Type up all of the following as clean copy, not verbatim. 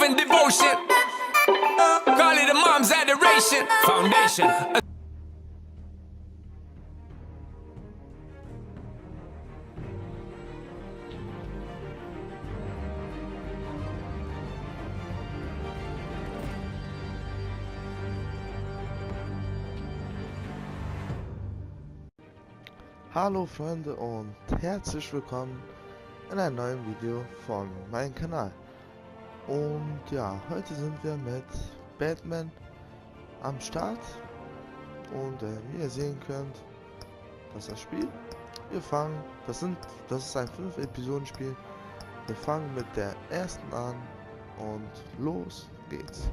and devotion. Call it a mom's adoration. Foundation. Hallo Freunde und herzlich willkommen in einem neuen Video von meinem Kanal. Und ja, heute sind wir mit Batman am Start und wie ihr sehen könnt, das ist das Spiel. Wir fangen, das ist ein 5-Episoden-Spiel. Wir fangen mit der ersten an und los geht's.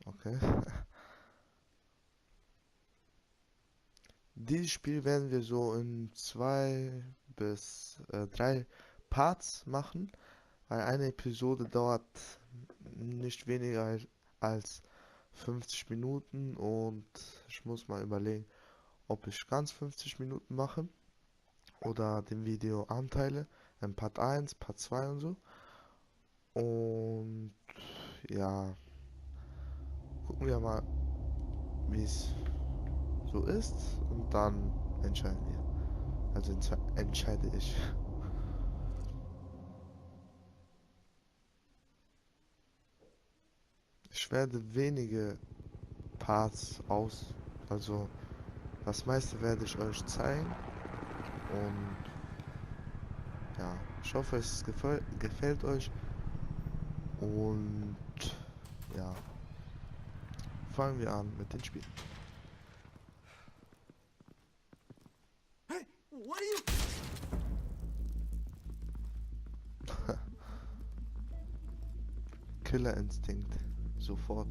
Okay. Dieses Spiel werden wir so in 2 bis 3 Parts machen, weil eine Episode dauert nicht weniger als 50 Minuten und ich muss mal überlegen, ob ich ganz 50 Minuten mache oder dem Video anteile in Part 1, Part 2 und so. Und ja, gucken wir mal, wie es so ist und dann entscheiden wir. Also entscheide ich. Ich werde wenige Parts also das meiste werde ich euch zeigen und ja, ich hoffe es gefällt euch und ja, fangen wir an mit dem Spiel. What are you? Killerinstinkt, sofort.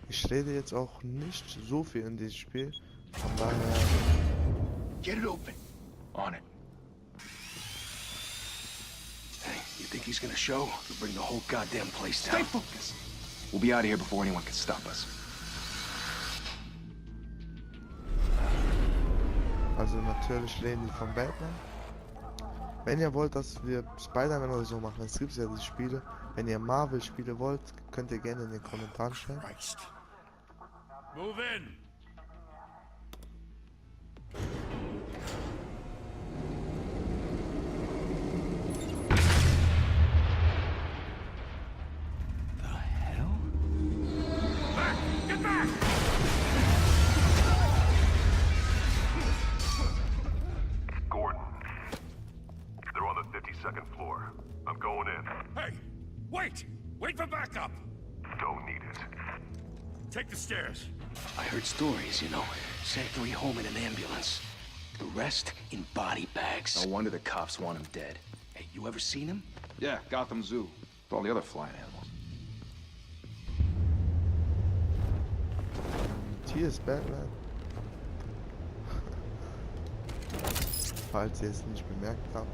Ich rede jetzt auch nicht so viel in diesem Spiel, von daher... Get it open. On it. Hey, you think he's gonna show? We'll bring the whole goddamn place down. Stay focused. We'll be out of here before anyone can stop us. Also natürlich reden die von Batman. Wenn ihr wollt, dass wir Spider-Man oder so machen, es gibt ja die Spiele. Wenn ihr Marvel-Spiele wollt, könnt ihr gerne in den Kommentaren schreiben. Move in. Second floor. I'm going in. Hey! Wait! Wait for backup! Don't need it. Take the stairs. I heard stories, you know. Sent 3 home in an ambulance. The rest in body bags. No wonder the cops want him dead. Hey, you ever seen him? Yeah, Gotham Zoo. With all the other flying animals. Hier ist Batman. Falls ihr es nicht bemerkt habt.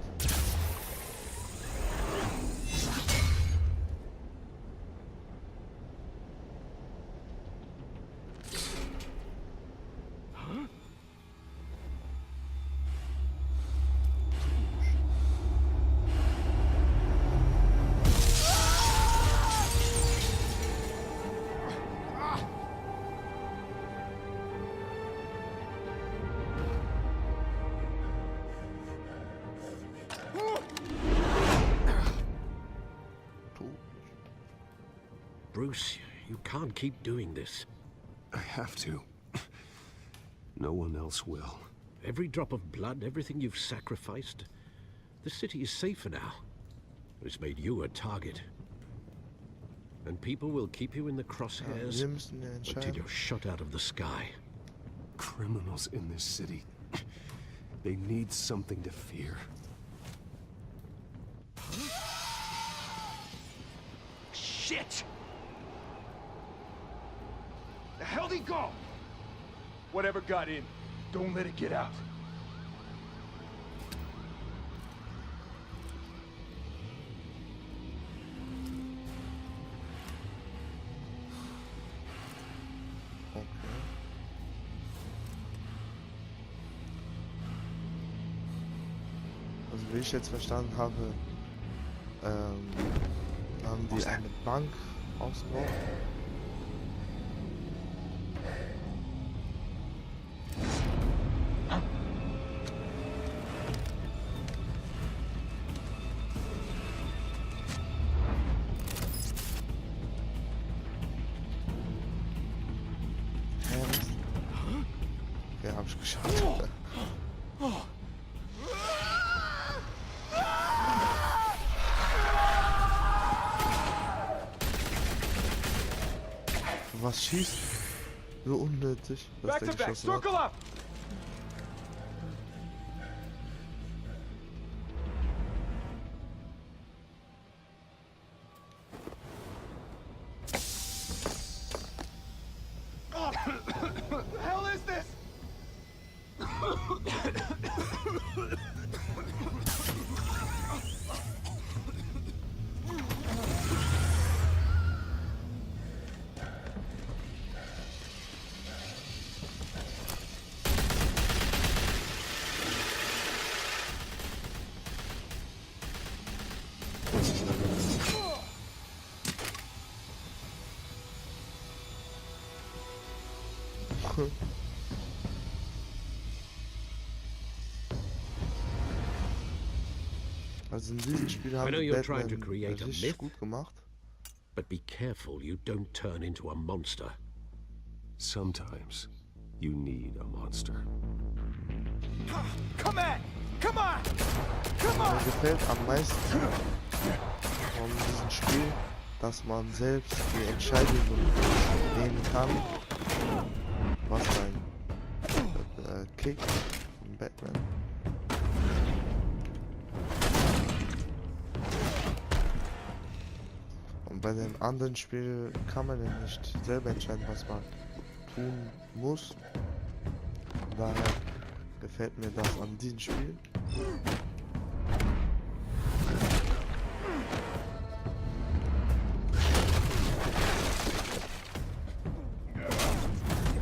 Bruce, you can't keep doing this. I have to. No one else will. Every drop of blood, everything you've sacrificed. The city is safer now. It's made you a target. And people will keep you in the crosshairs until you're shot out of the sky. Criminals in this city. They need something to fear. Shit! The hell'd he go? Whatever got in, don't let it get out. wie ich jetzt verstanden habe, haben die eine Bank ausgebaut. Ja, hab ich geschafft. Was schießt? So unnötig. Was Back der to back, geschossen hat. circle up! What the hell is this? Also in diesem Spiel haben I know die you're trying Batman to create a richtig myth. gut gemacht. But be careful you don't turn into a monster. Sometimes you need a monster. Come on! Come on! Come on! Mir gefällt am meisten von diesem Spiel, dass man selbst die Entscheidungen nehmen kann, was ein Kick im Batman. Und bei den anderen Spielen kann man ja nicht selber entscheiden, was man tun muss. Daher gefällt mir das an diesem Spiel.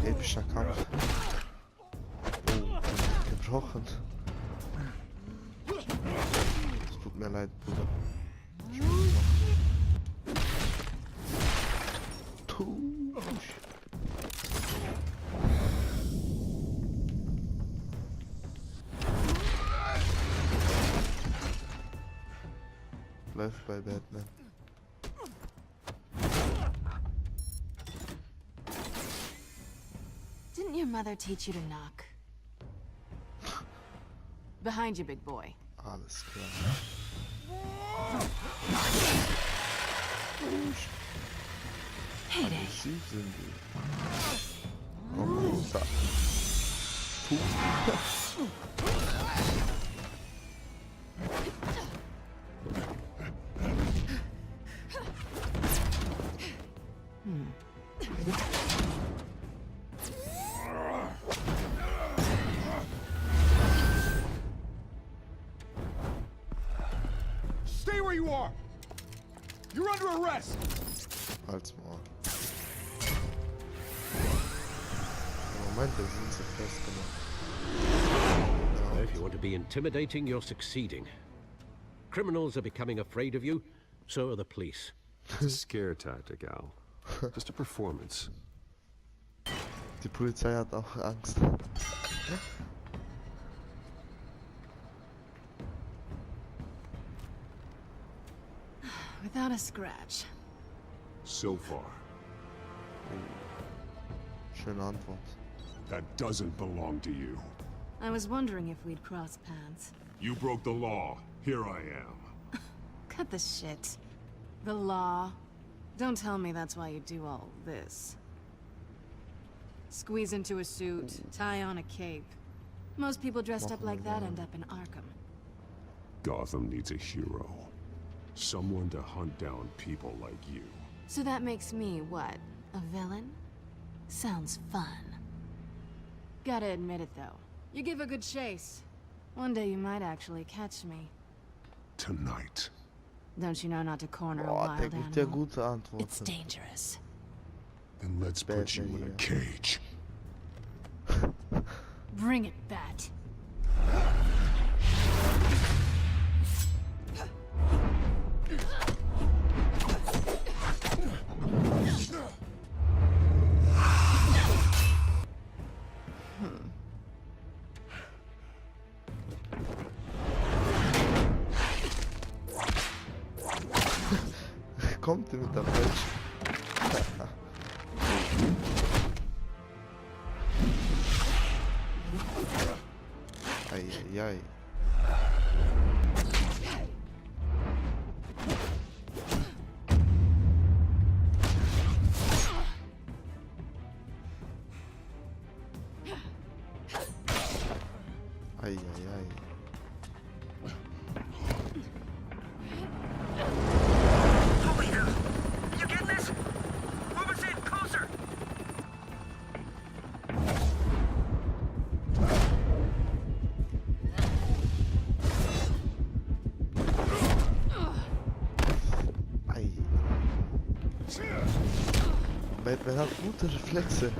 Epischer Kampf. Oh, gebrochen. Es tut mir leid, Bruder. Läuft bei Batman. Didn't your mother teach you to knock? Behind you, big boy. Alles klar. Heyday. Sie sind die. Oh, da. Stay where you are! You're under arrest! Halt's Maul. Im Moment, da sind sie festgenommen. If you want to be intimidating, you're succeeding. Criminals are becoming afraid of you, so are the police. It's a scare tactic, Al. Just a performance. Die Polizei hat auch Angst. Without a scratch. So far. Schöne Antwort. That doesn't belong to you. I was wondering if we'd cross paths. You broke the law. Here I am. Cut the shit. The law. Don't tell me that's why you do all this. Squeeze into a suit, tie on a cape. Most people dressed up like that end up in Arkham. Gotham needs a hero. Someone to hunt down people like you. So that makes me, what, a villain? Sounds fun. Gotta admit it, though. You give a good chase. One day you might actually catch me. Tonight. Don't you know not to corner a Boah, der wild gibt ja animal? gute Antworten. It's dangerous. Then let's put you in a cage. Bring it, Bat. Zentimeter falsch. Eieiei. Eieiei. Over here! You get this? Move us in closer! Ei. Batman hat gute Reflexe.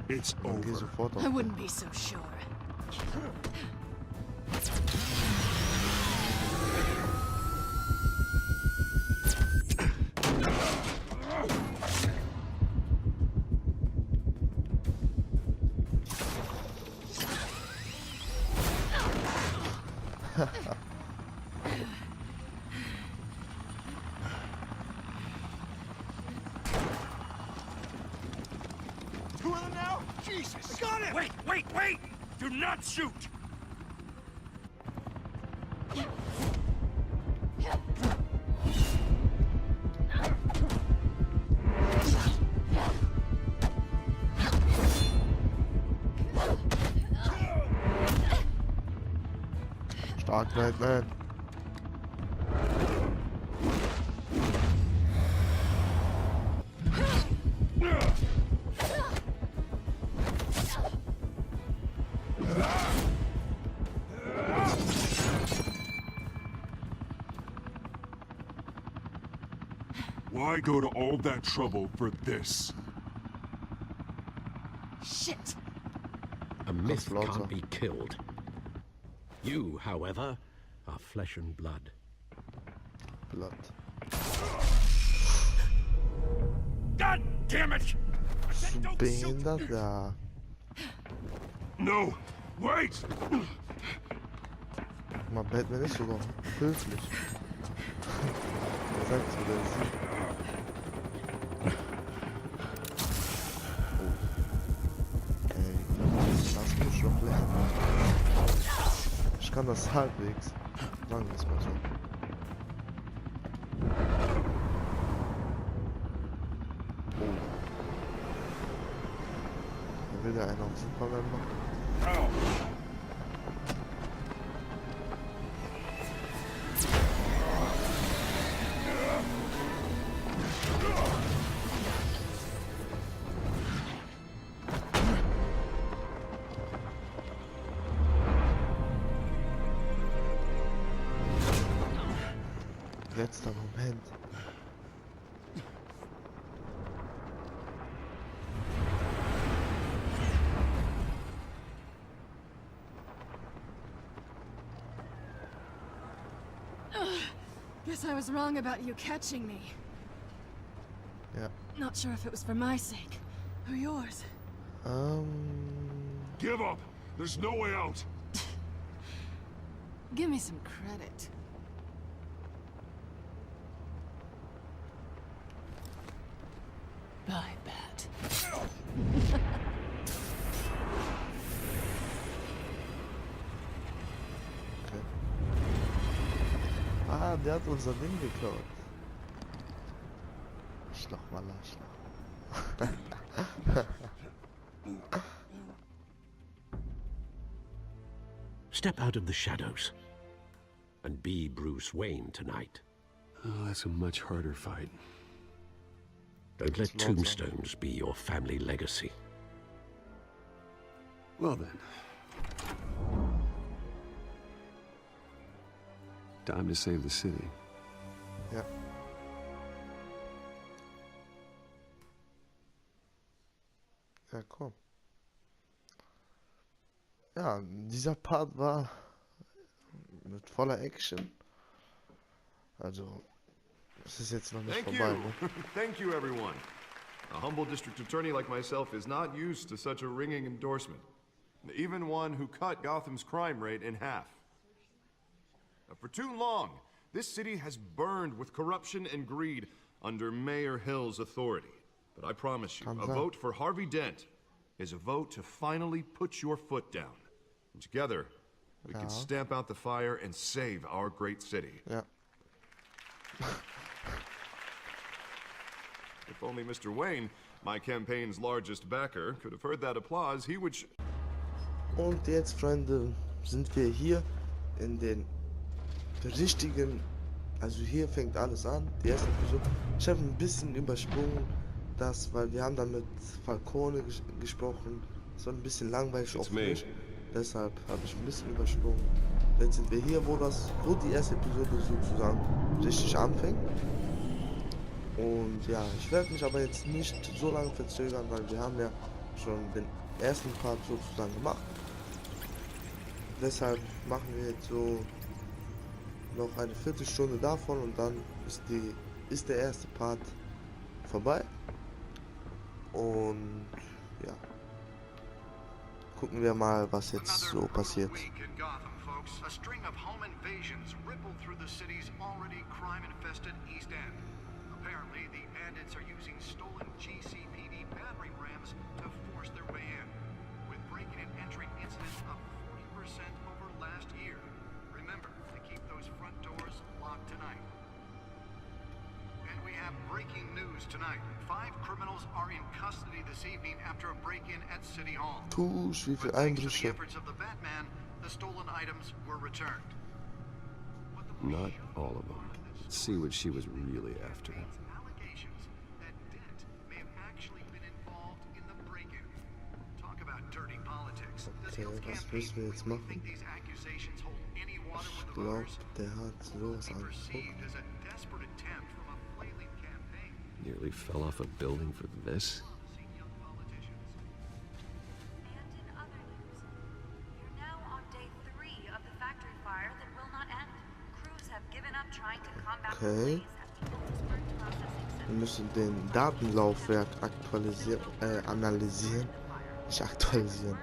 It's Geh over. sofort auf I den. wouldn't be so sure. Two of them now? Jesus! Got it! Wait! Do not shoot! Stark, Batman. Why go to all that trouble for this? Shit! A myth Slaughter. can't be killed. You, however, are flesh and blood. Blood. God damn it! Behindert, ja. No! Wait! Maar Batman ist sogar höflich. Er sagt so, der sieht. Oh. Ey, lass mich doch lernen. Ich kann das halbwegs. Sagen wir es mal so. Oh. Da will der einer auf Superman machen. Letzter Moment. Guess I was wrong about you catching me. Ja. Not sure if it was for my sake or yours. Give up! There's no way out! Give me some credit. Bye, Bat. Okay. Ah, der hat unser Ding geklaut. Arschloch, Mann, Arschloch. Step out of the shadows and be Bruce Wayne tonight. Oh, that's a much harder fight. Don't let Slaughter. tombstones be your family legacy. Well then. Time to save the city. Ja. Ja, komm. Ja, dieser Part war mit voller Action. Also, es ist jetzt noch nicht Thank vorbei, you. ne? Thank you, everyone. A humble district attorney like myself is not used to such a ringing endorsement. Even one who cut Gotham's crime rate in half. For too long, This city has burned with corruption and greed under Mayor Hill's authority. But I promise you, a vote for Harvey Dent is a vote to finally put your foot down. And together, we can stamp out the fire and save our great city. Ja. If only Mr. Wayne, my campaign's largest backer, could have heard that applause, he would... Und jetzt, Freunde, sind wir hier in den richtigen, also hier fängt alles an, die erste Episode. Ich habe ein bisschen übersprungen, weil wir haben dann mit Falcone gesprochen. Das war ein bisschen langweilig auch für mich. Deshalb habe ich ein bisschen übersprungen. Jetzt sind wir hier, wo die erste Episode sozusagen richtig anfängt. Und ja, ich werde mich aber jetzt nicht so lange verzögern, weil wir haben ja schon den ersten Part sozusagen gemacht. Deshalb machen wir jetzt so noch eine Viertelstunde davon und dann ist der erste Part vorbei. Und ja, gucken wir mal, was jetzt so passiert. A string of home invasions rippled through the city's already crime-infested East End. Apparently, the bandits are using stolen GCPD battering rams to force their way in, with breaking and entering incidents up 40% over last year. Remember to keep those front doors locked tonight. And we have breaking news tonight. 5 criminals are in custody this evening after a break-in at City Hall. Wie viele Einbrüche. Efforts of the Batman, the stolen items were returned. Not all of them. Let's see what she was really after. Allegations that Dent may have actually been involved in the break-in. Talk about dirty politics. Okay, was müssen wir jetzt machen? Ich glaube, der hat sowas angeguckt. Nearly fell off a building for this. Okay. Wir müssen den Datenlaufwerk analysieren. Nicht aktualisieren.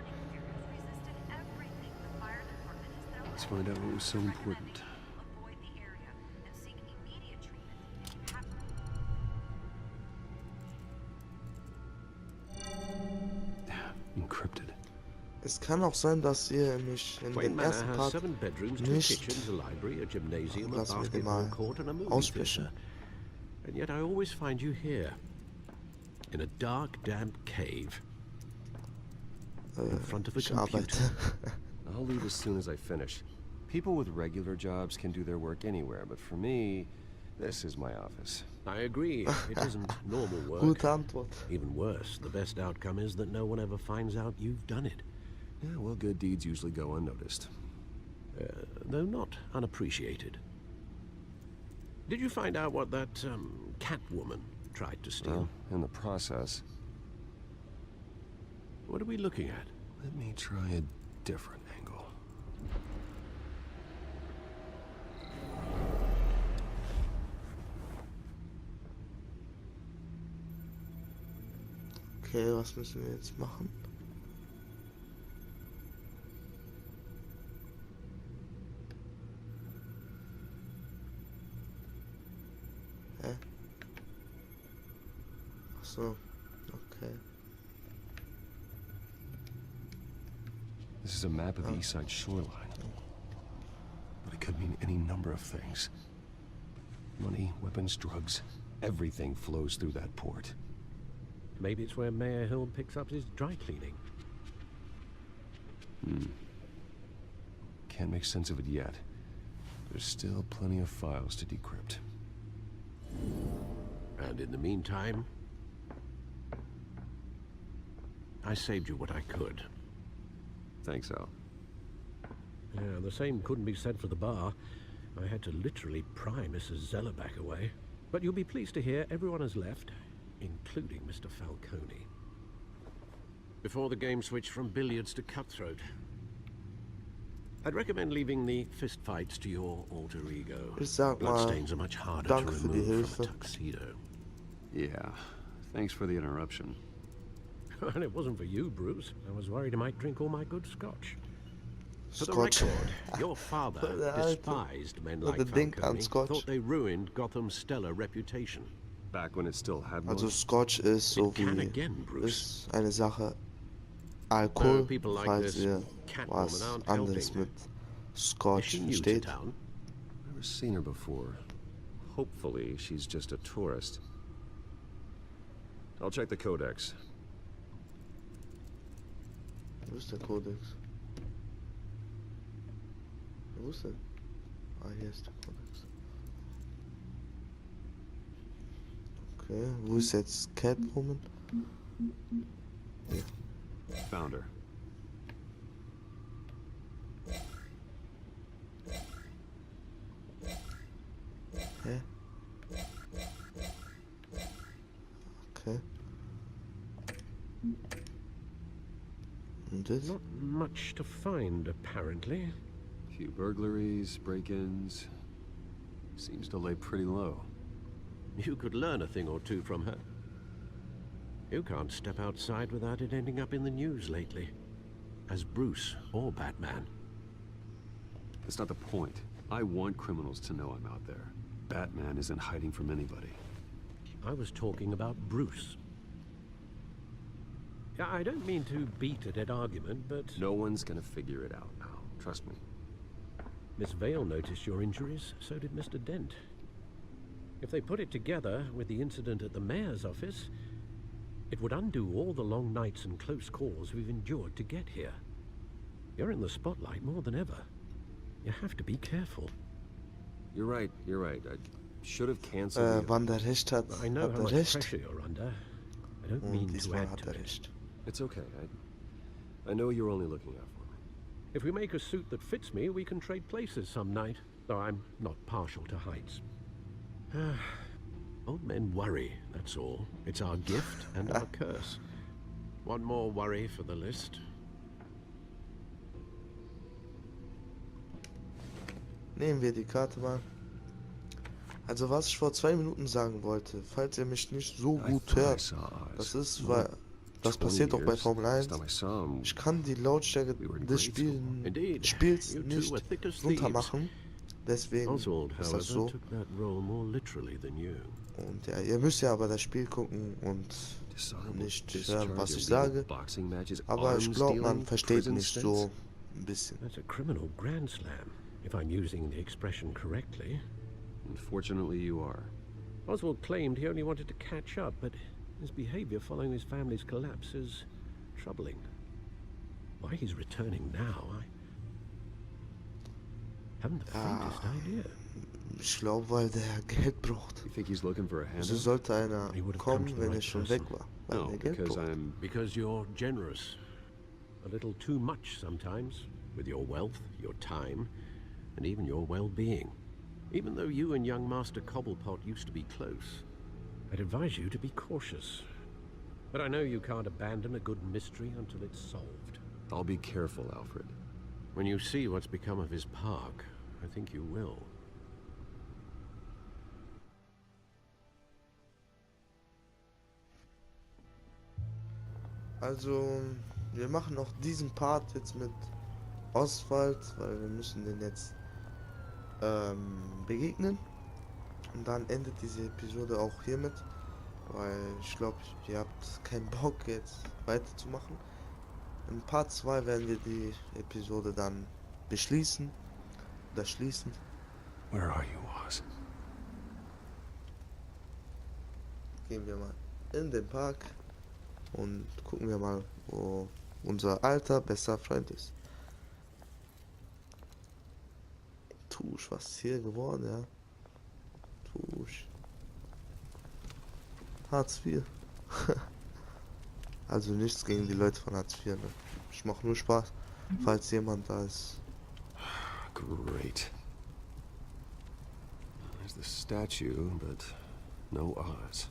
Let's find out what was so important. Encrypted. Es kann auch sein, dass ihr mich in den ersten Part nicht... Lassen wir den mal aussprechen. And yet I always find you here, in a dark, damp cave, in front of a computer. I'll leave as soon as I finish. People with regular jobs can do their work anywhere, but for me, this is my office. I agree. It isn't normal work. Gute Antwort. Even worse, the best outcome is that no one ever finds out you've done it. Yeah, well, good deeds usually go unnoticed. Though not unappreciated. Did you find out what that, Catwoman tried to steal? Well, in the process. What are we looking at? Let me try a different angle. Okay, was müssen wir jetzt machen? Hä? Ach so, okay. This is a map of the East Side shoreline. But it could mean any number of things. Money, weapons, drugs, everything flows through that port. Maybe it's where Mayor Hill picks up his dry cleaning. Can't make sense of it yet. There's still plenty of files to decrypt. And in the meantime, I saved you what I could. Thanks, Al. Yeah, the same couldn't be said for the bar. I had to literally pry Mrs. Zellerback away. But you'll be pleased to hear everyone has left, including Mr. Falcone. Before the game switched from billiards to cutthroat. I'd recommend leaving the fistfights to your alter ego. Bloodstains are much harder to remove from a tuxedo. Yeah, thanks for the interruption. And it wasn't for you, Bruce. I was worried I might drink all my good scotch. For the Scotch. record, your father Der Alte. despised men Der like denkt an Falcone, Scotch. thought they ruined Gotham's stellar reputation. Back when it still had one. Also Scotch ist so It can wie again, Bruce. ist eine Sache. No, Alkohol, people like falls this ihr Catwoman was aren't anderes helping. mit Is Scotch she new to versteht. town? Never seen her before. Hopefully, she's just a tourist. I'll check the codex. Wo ist der Kodex? Wo ist der? Ah, hier ist der Kodex. Okay, wo ist jetzt Catwoman? Hier. Found her. Hä? Okay. Und das? Not much to find, apparently. Few burglaries, break-ins. Seems to lay pretty low. You could learn a thing or two from her. You can't step outside without it ending up in the news lately. As Bruce or Batman. That's not the point. I want criminals to know I'm out there. Batman isn't hiding from anybody. I was talking about Bruce. I don't mean to beat a dead argument, but... No one's gonna figure it out now. Trust me. Miss Vale noticed your injuries, so did Mr. Dent. If they put it together with the incident at the mayor's office, it would undo all the long nights and close calls we've endured to get here. You're in the spotlight more than ever. You have to be careful. You're right, you're right. I should have canceled Wann der Recht hat, I know hat how er much Recht. pressure you're under. I don't Und mean to diesmal add hat to er it. Recht. It's okay. I know you're only looking out for me. If we make a suit that fits me, we can trade places some night. Though I'm not partial to heights. Old men worry, that's all. It's our gift and our curse. One more worry for the list. Nehmen wir die Karte mal. Also was ich vor 2 Minuten sagen wollte, falls ihr mich nicht so gut hört, das ist, weil das passiert auch bei Formel 1. Ich kann die Lautstärke des Spiels nicht runter machen, deswegen ist das so. Und ja, ihr müsst ja aber das Spiel gucken und nicht hören, was ich sage. Aber ich glaube, man versteht mich so ein bisschen. That's a criminal grand slam, if I'm using the expression correctly. Unfortunately, you are. Oswald claimed he only wanted to catch up, but his behavior following his family's collapse is troubling. Why he's returning now, I haven't the faintest idea. Ich glaube, weil der Geld braucht. You think he's looking for a So handout? sollte einer kommen, wenn er schon weg war, weil No, er Geld because braucht. Because you're generous. A little too much sometimes, with your wealth, your time, and even your well-being. Even though you and young Master Cobblepot used to be close, I'd advise you to be cautious. But I know you can't abandon a good mystery until it's solved. I'll be careful, Alfred. When you see what's become of his park, I think you will. Also, wir machen noch diesen Part jetzt mit Oswald, weil wir müssen den jetzt begegnen. Und dann endet diese Episode auch hiermit, weil ich glaube, ihr habt keinen Bock jetzt weiterzumachen. In Part 2 werden wir die Episode dann beschließen oder schließen. Where are you, Oz? Gehen wir mal in den Park und gucken wir mal, wo unser alter bester Freund ist. Tusch, was ist hier geworden, ja? Tusch. Hartz IV. Also nichts gegen die Leute von Hartz IV, ne? Ich mache nur Spaß, falls jemand da ist. Great. There's the statue, but no Oz.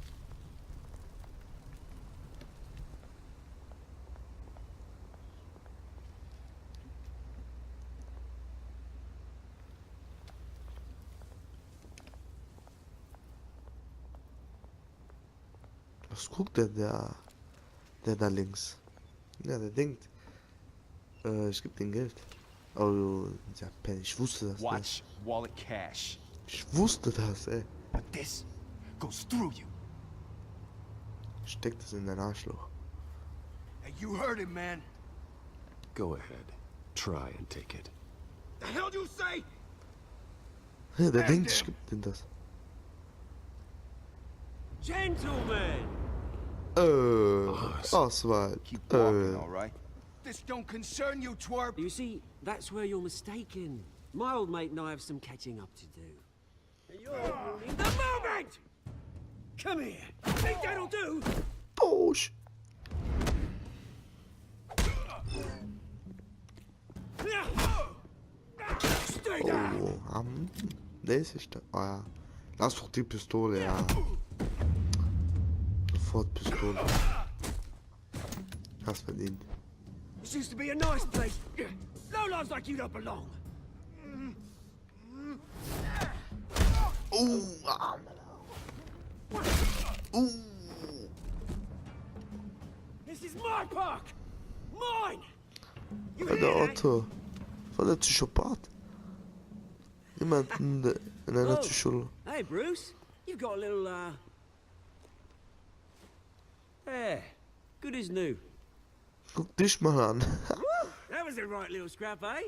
Was guckt denn der da links? Ja, der denkt, ich geb den Geld. Oh, ja, Penny, ich wusste das Watch nicht. wallet cash. Ich wusste das, ey. But this goes through you. Steckt es in dein Arschloch. Hey, you heard him, man. Go ahead. Try and take it. The hell do you say? Ja, der denkt, ich geb den das. Gentlemen! Oswald. Keep walking, all right? This don't concern you, twerp. You see, that's where you're mistaken. My old mate and I have some catching up to do. And you're ruining the moment! Come here. Think that'll do? Bosch. Stay down! Oh, deze is de... Oh ja. Laat toch die pistool, ja. Sofort Pistole. Hast verdient. This used to be a nice place. Lowlifes like you don't belong. Oeh, Oeh. This is my park! Mine! You De hear that? auto. Van de psychopaat. Iemand in een psycholoog. Hey, Bruce. You've got a little, yeah, good as new. Guck dich mal an. That was a right little scrap, eh?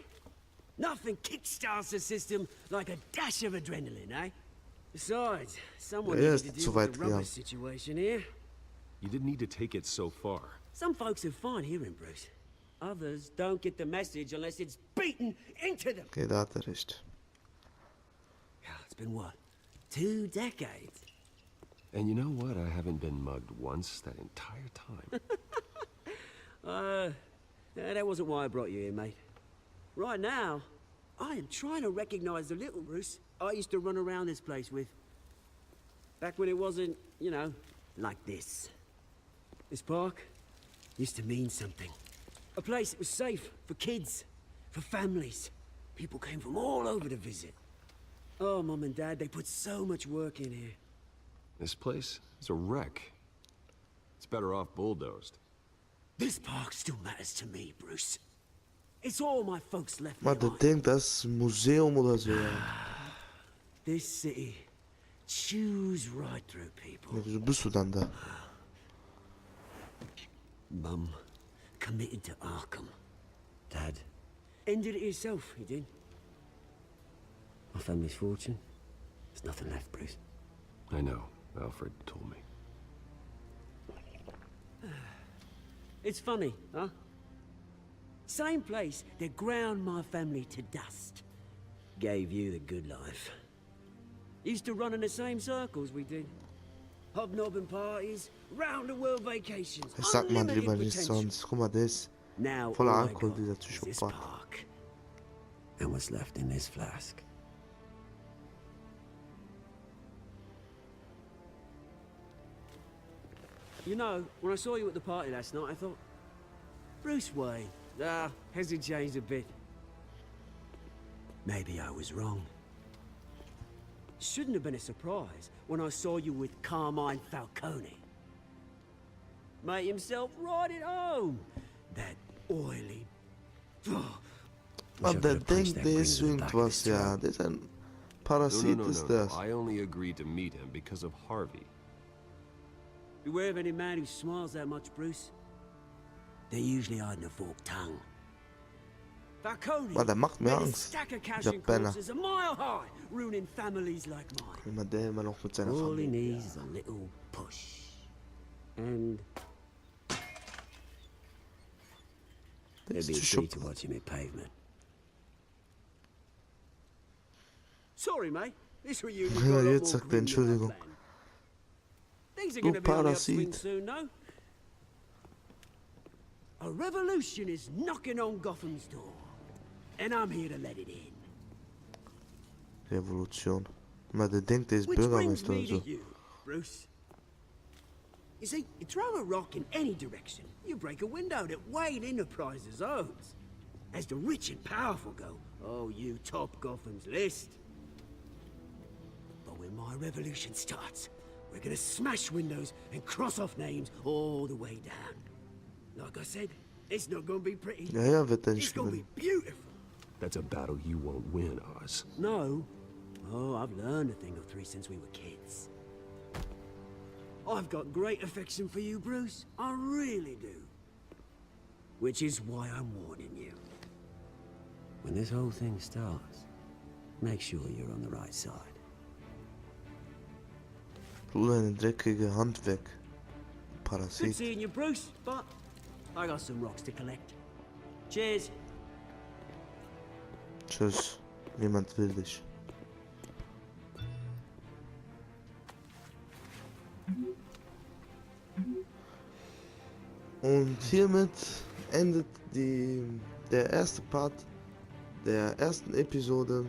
Nothing kickstarts the system like a dash of adrenaline, eh? Besides, someone Ja, needed to ist deal zu with weit the gegangen. rubber situation here. You didn't need to take it so far. Some folks are fine hearing, Bruce. Others don't get the message unless it's beaten into them. Okay, da hat er recht. It's been what? 2 decades? And you know what? I haven't been mugged once that entire time. That wasn't why I brought you here, mate. Right now, I am trying to recognize the little Bruce I used to run around this place with. Back when it wasn't, you know, like this. This park used to mean something. A place that was safe for kids, for families. People came from all over to visit. Oh, Mum and Dad, they put so much work in here. This place is a wreck. It's better off bulldozed. This park still matters to me, Bruce. It's all my folks left Maar behind. dat ding, dat is een museum of zo, ja. This city chews right through people. Ja, wieso bist du dann da? Mum committed to Arkham. Dad ended it himself, he did. My family's fortune. There's nothing left, Bruce. I know. Alfred told me. It's funny, huh? Same place that ground my family to dust. Gave you the good life. Used to run in the same circles we did. Hobnobbing parties, round-the-world vacations, Sag mal lieber unlimited nicht potential. sonst. Guck mal, der ist Now voller all I Alkohol, got dieser is this Psychopath. park. And what's left in this flask. You know, when I saw you at the party last night, I thought, Bruce Wayne, has he changed a bit? Maybe I was wrong. Shouldn't have been a surprise when I saw you with Carmine Falcone. Made himself right at home. That oily... Maar dat ding, der ist irgendwas, ja. Der ist ein Parasit, ist das. I only agreed to meet him because of Harvey. Beware of any man who smiles that much, Bruce. They're usually hiding a forked tongue. Falcone, Maar dat macht mir made a Angst. stack of cash Der and Penner. corpses a mile high, ruining families like mine. Immer der immer noch mit seiner All he Familie. needs is a little push. And Der there'd ist be a treat to Psychopath. watch him hit pavement. Sorry, mate. This reunion got a lot Jetzt more sagt er grim than I Entschuldigung. planned. Things are Du gonna be on the upswing Parasit. soon, no? A revolution is knocking on Gotham's door. And I'm here to let it in. Revolution. Maar der denkt, der ist Which brings Bürgermeister me und to so. you, Bruce. You see, you throw a rock in any direction, you break a window that Wayne Enterprises owns. As the rich and powerful go, oh, you top Gotham's list. But when my revolution starts, we're gonna smash windows and cross off names all the way down. Like I said, it's not gonna be pretty. Ja, ja, wird er It's nicht gonna gewinnen. be beautiful. That's a battle you won't win, Oz. No. Oh, I've learned a thing or three since we were kids. I've got great affection for you, Bruce. I really do. Which is why I'm warning you. When this whole thing starts, make sure you're on the right side. Tu deine dreckige Hand weg. Good Parasit. seeing you, Bruce, but I got some rocks to collect. Cheers. Tschüss. Niemand will dich. Und hiermit endet der erste Part der ersten Episode.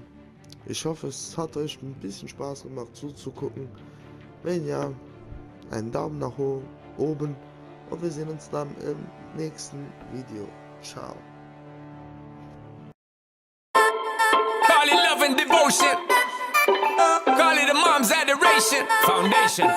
Ich hoffe, es hat euch ein bisschen Spaß gemacht zuzugucken. Wenn ja, einen Daumen nach oben und wir sehen uns dann im nächsten Video. Ciao. Call it love and devotion. Call it a mom's adoration. Foundation.